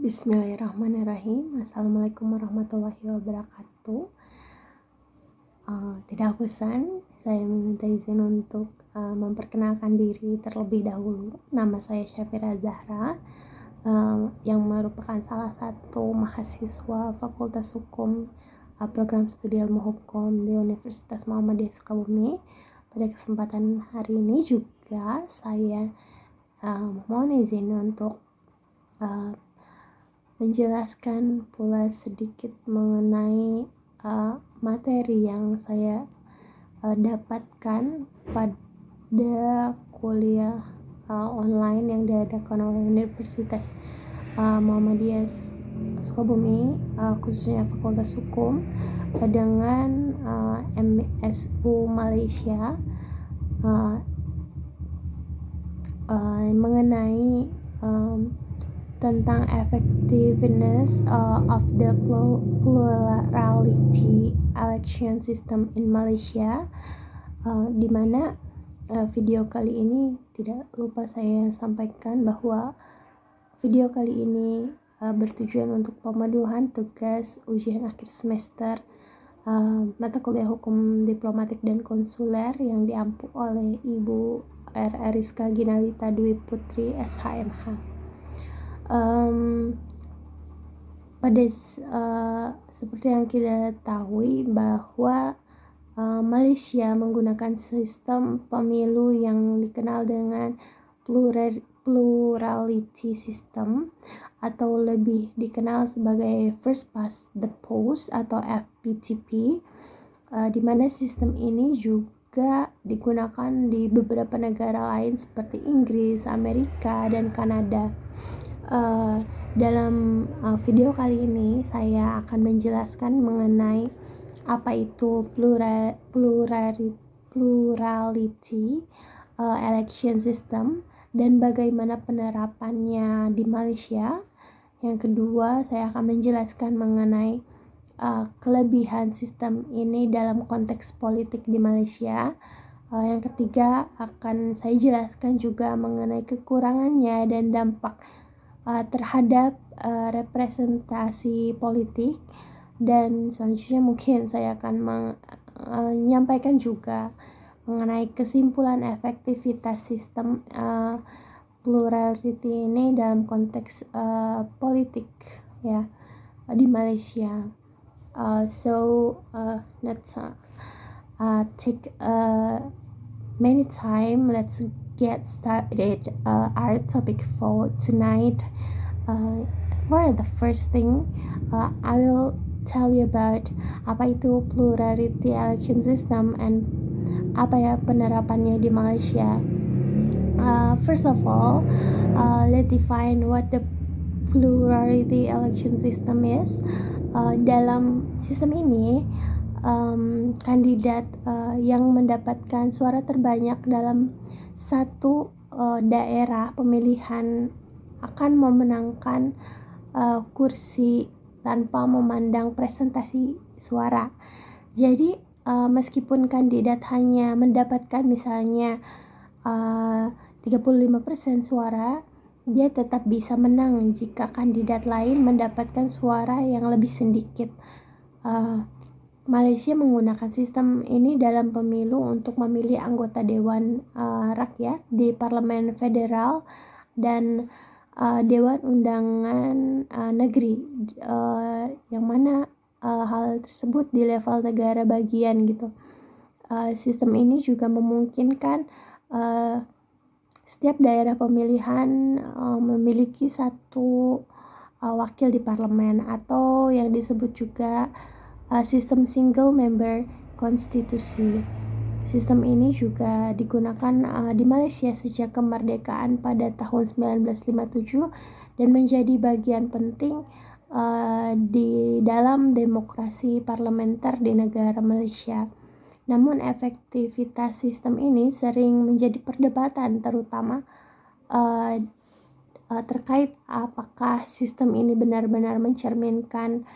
Bismillahirrahmanirrahim. Assalamualaikum warahmatullahi wabarakatuh. Tidak bosan, saya meminta izin untuk memperkenalkan diri terlebih dahulu. Nama saya Syafira Zahra, yang merupakan salah satu mahasiswa Fakultas Hukum Program Studi Ilmu Hukum di Universitas Muhammadiyah Sukabumi. Pada kesempatan hari ini juga saya mohon izin untuk menjelaskan pula sedikit mengenai materi yang saya dapatkan pada kuliah online yang diadakan oleh Universitas Muhammadiyah Sukabumi, khususnya Fakultas Hukum dengan MSU Malaysia, mengenai tentang effectiveness of the plurality election system in Malaysia, di mana video kali ini tidak lupa saya sampaikan bahwa video kali ini bertujuan untuk pemaduhan tugas ujian akhir semester mata kuliah Hukum Diplomatik dan Konsuler yang diampu oleh Ibu Rizka Ginalita Dwi Putri SHMH. Seperti yang kita ketahui bahwa Malaysia menggunakan sistem pemilu yang dikenal dengan plurality system atau lebih dikenal sebagai first past the post atau FPTP, di mana sistem ini juga digunakan di beberapa negara lain seperti Inggris, Amerika, dan Kanada. Dalam video kali ini saya akan menjelaskan mengenai apa itu plurality election system dan bagaimana penerapannya di Malaysia. Yang kedua, saya akan menjelaskan mengenai kelebihan sistem ini dalam konteks politik di Malaysia. Yang ketiga, akan saya jelaskan juga mengenai kekurangannya dan dampak terhadap representasi politik, dan selanjutnya mungkin saya akan menyampaikan juga mengenai kesimpulan efektivitas sistem plurality ini dalam konteks politik ya di Malaysia. Let's take many time. Let's get started our topic for tonight. For the first thing, I will tell you about apa itu plurality election system and apa ya penerapannya di Malaysia. First of all, let's define what the plurality election system is. Dalam sistem ini, kandidat yang mendapatkan suara terbanyak dalam satu daerah pemilihan akan memenangkan kursi tanpa memandang presentasi suara. Jadi meskipun kandidat hanya mendapatkan misalnya 35% suara, dia tetap bisa menang jika kandidat lain mendapatkan suara yang lebih sedikit. Malaysia menggunakan sistem ini dalam pemilu untuk memilih anggota Dewan Rakyat di Parlemen Federal dan Dewan Undangan Negeri, yang mana hal tersebut di level negara bagian gitu. Sistem ini juga memungkinkan setiap daerah pemilihan memiliki satu wakil di parlemen, atau yang disebut juga sistem single member konstitusi. Sistem ini juga digunakan di Malaysia sejak kemerdekaan pada tahun 1957 dan menjadi bagian penting di dalam demokrasi parlementer di negara Malaysia. Namun efektivitas sistem ini sering menjadi perdebatan, terutama terkait apakah sistem ini benar-benar mencerminkan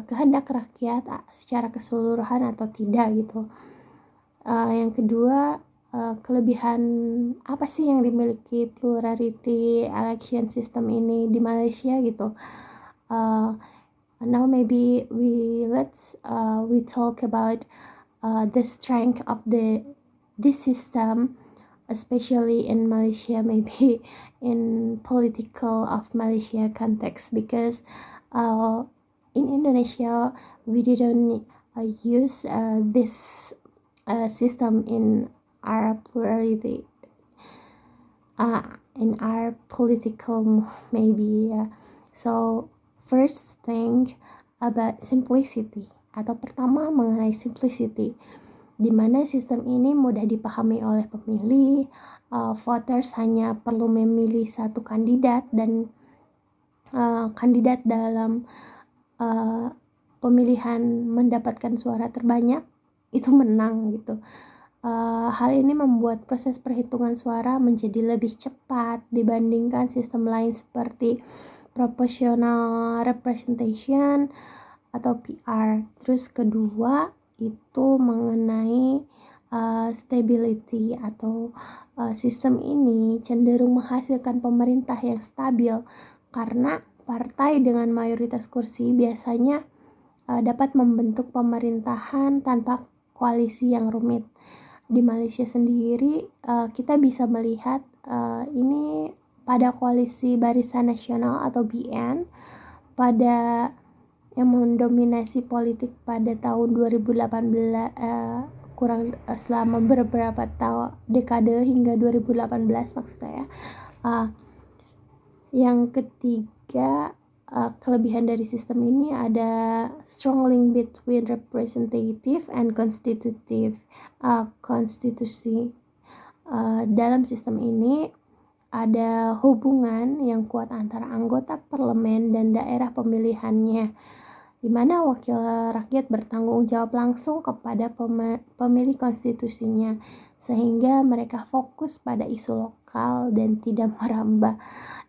kehendak rakyat secara keseluruhan atau tidak gitu. Yang kedua, kelebihan apa sih yang dimiliki plurality election system ini di Malaysia gitu. Now maybe we talk about the strength of this system, especially in Malaysia, maybe in political of Malaysia context, because in Indonesia we didn't use this system in our plurality, in our political maybe. So first thing about simplicity, atau pertama mengenai simplicity, di mana sistem ini mudah dipahami oleh pemilih. Voters hanya perlu memilih satu kandidat dan kandidat dalam pemilihan mendapatkan suara terbanyak itu menang gitu. Hal ini membuat proses perhitungan suara menjadi lebih cepat dibandingkan sistem lain seperti proportional representation atau PR. Terus kedua itu mengenai stability atau sistem ini cenderung menghasilkan pemerintah yang stabil karena partai dengan mayoritas kursi biasanya dapat membentuk pemerintahan tanpa koalisi yang rumit. Di Malaysia sendiri kita bisa melihat ini pada koalisi Barisan Nasional atau BN pada yang mendominasi politik pada tahun 2018 selama beberapa dekade hingga 2018 maksud saya. Yang ketiga, kelebihan dari sistem ini ada strong link between representative and constitutive konstitusi. Dalam sistem ini ada hubungan yang kuat antara anggota parlemen dan daerah pemilihannya, di mana wakil rakyat bertanggung jawab langsung kepada pemilih konstitusinya, sehingga mereka fokus pada isu lokal dan tidak merambah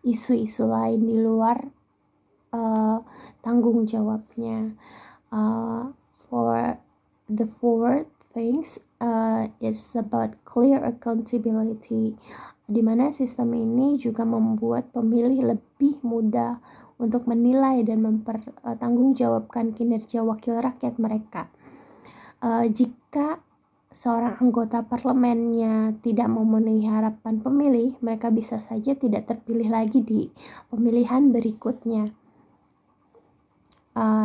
isu-isu lain di luar tanggung jawabnya. For the fourth things is about clear accountability, di mana sistem ini juga membuat pemilih lebih mudah untuk menilai dan mempertanggungjawabkan kinerja wakil rakyat mereka. Jika seorang anggota parlemennya tidak memenuhi harapan pemilih, mereka bisa saja tidak terpilih lagi di pemilihan berikutnya.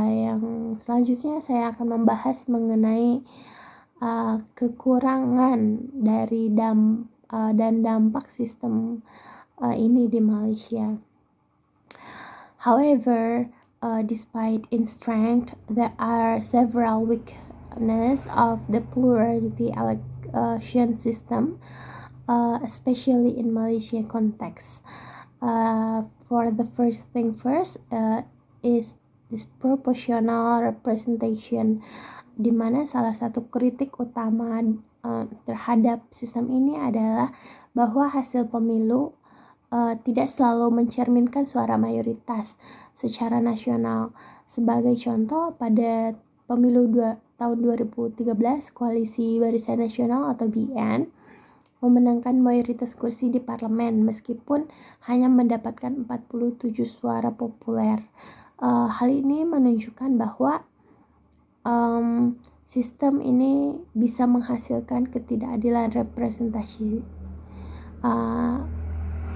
Yang selanjutnya saya akan membahas mengenai kekurangan dari dan dampak sistem ini di Malaysia. However, despite its strength, there are several weaknesses of the plurality election system, especially in Malaysia context. For the first thing first is disproportional representation, di mana salah satu kritik utama terhadap sistem ini adalah bahwa hasil pemilu tidak selalu mencerminkan suara mayoritas secara nasional. Sebagai contoh, pada pemilu tahun 2013, Koalisi Barisan Nasional atau BN memenangkan mayoritas kursi di parlemen meskipun hanya mendapatkan 47 suara populer. Hal ini menunjukkan bahwa sistem ini bisa menghasilkan ketidakadilan representasi.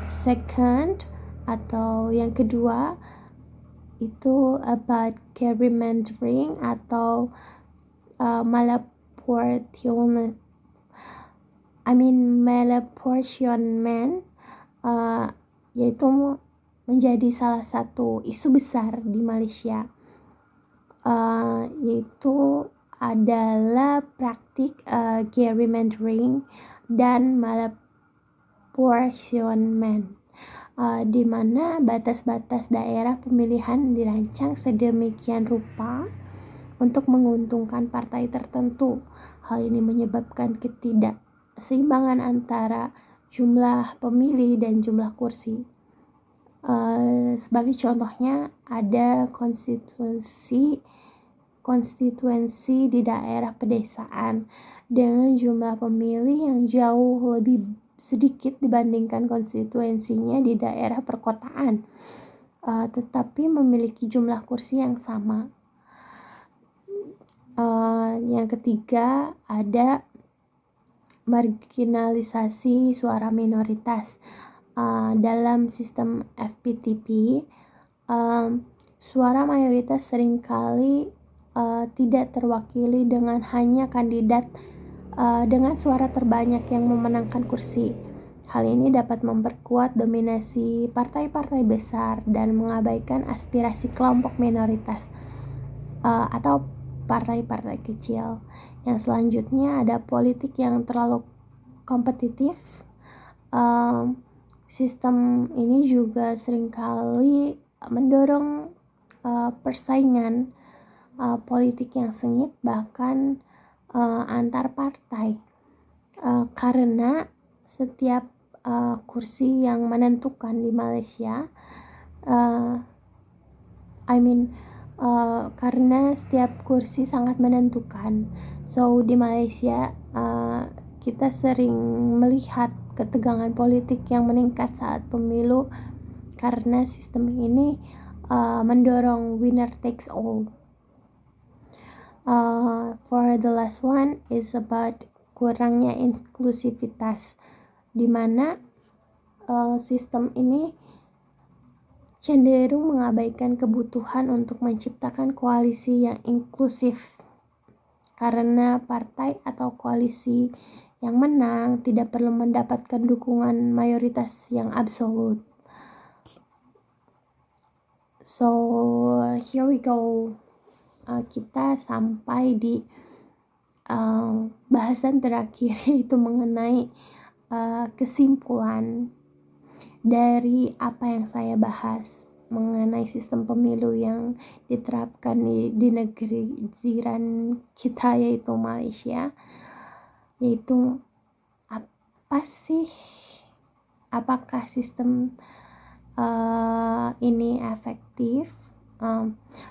Second atau yang kedua itu about gerrymandering atau malapportionment, yaitu menjadi salah satu isu besar di Malaysia, yaitu adalah praktik gerrymandering dan malapportionment, di mana batas-batas daerah pemilihan dirancang sedemikian rupa untuk menguntungkan partai tertentu. Hal ini menyebabkan ketidakseimbangan antara jumlah pemilih dan jumlah kursi. Sebagai contohnya ada konstitusi konstituensi di daerah pedesaan dengan jumlah pemilih yang jauh lebih sedikit dibandingkan konstituensinya di daerah perkotaan, tetapi memiliki jumlah kursi yang sama. Yang ketiga, ada marginalisasi suara minoritas. Dalam sistem FPTP, suara mayoritas seringkali tidak terwakili dengan hanya kandidat dengan suara terbanyak yang memenangkan kursi. Hal ini dapat memperkuat dominasi partai-partai besar dan mengabaikan aspirasi kelompok minoritas atau partai-partai kecil. Yang selanjutnya ada politik yang terlalu kompetitif. Sistem ini juga seringkali mendorong persaingan politik yang sengit, bahkan antar partai, karena setiap kursi yang menentukan di Malaysia, karena setiap kursi sangat menentukan. So di Malaysia kita sering melihat ketegangan politik yang meningkat saat pemilu karena sistem ini mendorong winner takes all. For the last one is about kurangnya inklusivitas, di mana sistem ini cenderung mengabaikan kebutuhan untuk menciptakan koalisi yang inklusif, karena partai atau koalisi yang menang tidak perlu mendapatkan dukungan mayoritas yang absolut. So here we go. Kita sampai di bahasan terakhir, yaitu mengenai kesimpulan dari apa yang saya bahas mengenai sistem pemilu yang diterapkan di negeri jiran kita, yaitu Malaysia. Yaitu apakah sistem ini efektif?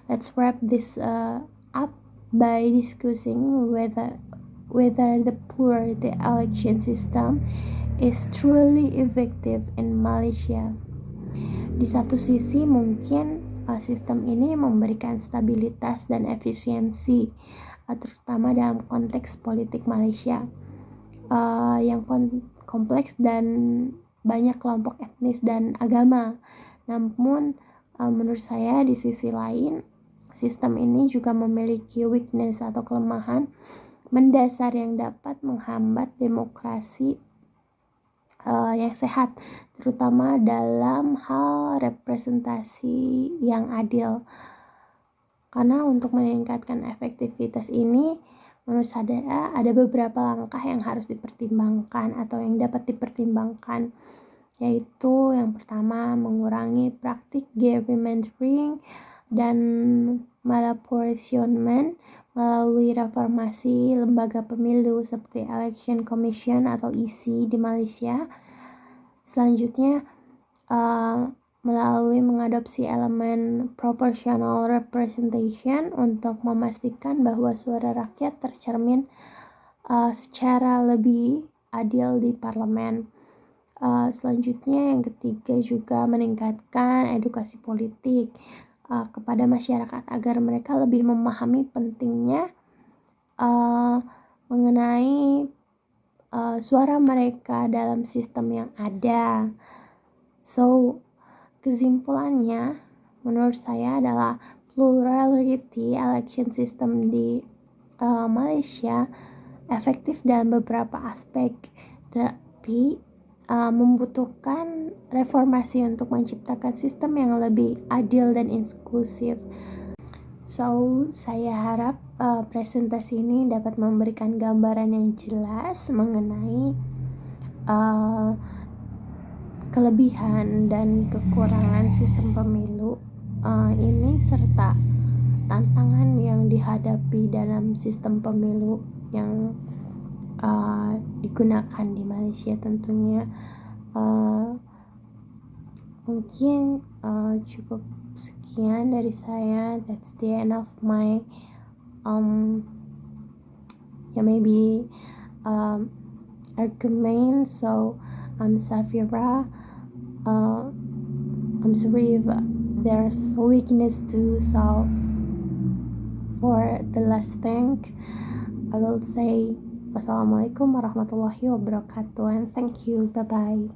Let's wrap this up by discussing whether the plurality election system is truly effective in Malaysia. Di satu sisi mungkin sistem ini memberikan stabilitas dan efisiensi, terutama dalam konteks politik Malaysia yang kompleks dan banyak kelompok etnis dan agama. Namun menurut saya di sisi lain, sistem ini juga memiliki weakness atau kelemahan mendasar yang dapat menghambat demokrasi yang sehat, terutama dalam hal representasi yang adil. Karena untuk meningkatkan efektivitas ini, menurut saya ada beberapa langkah yang harus dipertimbangkan atau yang dapat dipertimbangkan, yaitu yang pertama, mengurangi praktik gerrymandering dan malapportionment melalui reformasi lembaga pemilu seperti Election Commission atau EC di Malaysia. Selanjutnya, melalui mengadopsi elemen proportional representation untuk memastikan bahwa suara rakyat tercermin secara lebih adil di parlemen. Selanjutnya, yang ketiga juga meningkatkan edukasi politik kepada masyarakat agar mereka lebih memahami pentingnya mengenai suara mereka dalam sistem yang ada. So, kesimpulannya menurut saya adalah plurality election system di Malaysia efektif dalam beberapa aspek, tapi membutuhkan reformasi untuk menciptakan sistem yang lebih adil dan inklusif. So, saya harap presentasi ini dapat memberikan gambaran yang jelas mengenai kelebihan dan kekurangan sistem pemilu ini, serta tantangan yang dihadapi dalam sistem pemilu yang digunakan di Malaysia tentunya. Mungkin cukup sekian dari saya. That's the end of my maybe argument. So I'm Safira. I'm sorry if there's weakness to solve. For the last thing, I will say wassalamualaikum warahmatullahi wabarakatuh, and thank you. Bye bye.